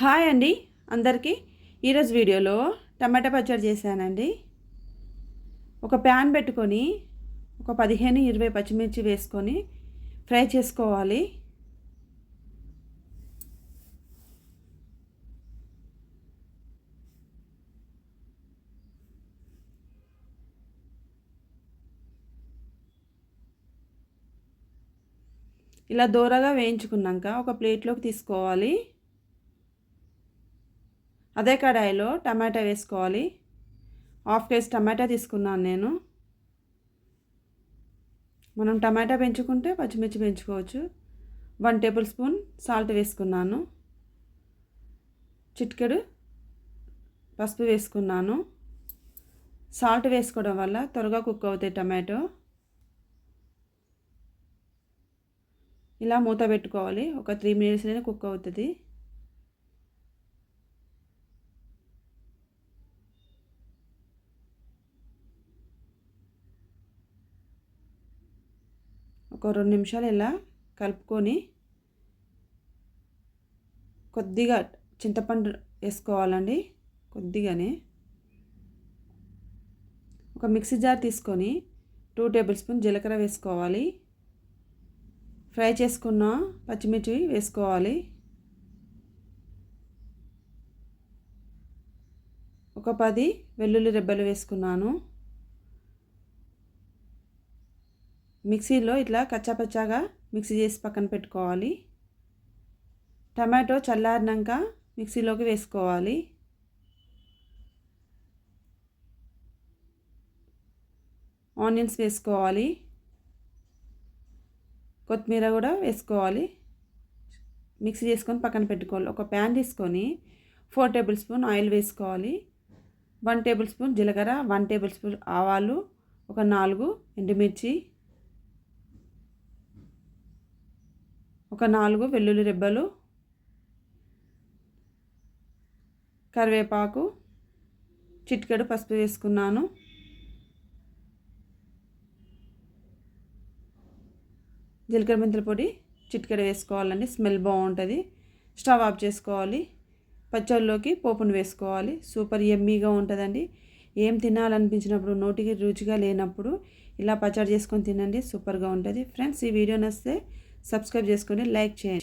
Hi అండి అందరికీ. ఈరోజు వీడియోలో టమాటా పచ్చడి చేశానండి. ఒక ప్యాన్ పెట్టుకొని ఒక 15-20 పచ్చిమిర్చి వేసుకొని ఫ్రై చేసుకోవాలి. ఇలా దూరగా వేయించుకున్నాక ఒక ప్లేట్లోకి తీసుకోవాలి. అదే కడాయిలో టమాటా వేసుకోవాలి. 1/2 కేజీ టమాటా తీసుకున్నాను నేను. మనం టమాటా పెంచుకుంటే పచ్చిమిర్చి పెంచుకోవచ్చు. 1 టేబుల్ స్పూన్ సాల్ట్ వేసుకున్నాను. చిటికెడు పసుపు వేసుకున్నాను. సాల్ట్ వేసుకోవడం వల్ల త్వరగా కుక్ అవుతాయి టమాటో. ఇలా మూత పెట్టుకోవాలి. ఒక 3 మినిట్స్లోనే కుక్ అవుతుంది. ఒక 2 నిమిషాలు ఇలా కలుపుకొని కొద్దిగా చింతపండు వేసుకోవాలండి. కొద్దిగానే ఒక మిక్సీ జార్ తీసుకొని 2 టేబుల్ స్పూన్ జీలకర్ర వేసుకోవాలి. ఫ్రై చేసుకున్న పచ్చిమిర్చి వేసుకోవాలి. ఒక 10 వెల్లుల్లి రెబ్బలు వేసుకున్నాను. మిక్సీలో ఇట్లా కచ్చాపచ్చాగా మిక్సీ చేసి పక్కన పెట్టుకోవాలి. టమాటో చల్లారినాక మిక్సీలోకి వేసుకోవాలి. ఆనియన్స్ వేసుకోవాలి. కొత్తిమీర కూడా వేసుకోవాలి. మిక్సీ చేసుకొని పక్కన పెట్టుకోవాలి. ఒక ప్యాన్ తీసుకొని 4 టేబుల్ స్పూన్ ఆయిల్ వేసుకోవాలి. 1 టేబుల్ స్పూన్ జీలకర్ర, 1 టేబుల్ స్పూన్ ఆవాలు, ఒక 4 ఎండుమిర్చి, ఒక 4 వెల్లుల్లి రెబ్బలు, కరివేపాకు, చిటికెడు పసుపు వేసుకున్నాను. జీలకర్ర మెంతుల పొడి చిటికెడు వేసుకోవాలండి. స్మెల్ బాగుంటుంది. స్టవ్ ఆఫ్ చేసుకోవాలి. పచ్చడిలోకి పోపును వేసుకోవాలి. సూపర్ యమ్మీగా ఉంటుందండి. ఏం తినాలనిపించినప్పుడు, నోటికి రుచిగా లేనప్పుడు ఇలా పచ్చడి చేసుకొని తినండి. సూపర్గా ఉంటుంది. ఫ్రెండ్స్, ఈ వీడియో నచ్చితే సబ్స్క్రైబ్ చేసుకొని లైక్ చేయండి.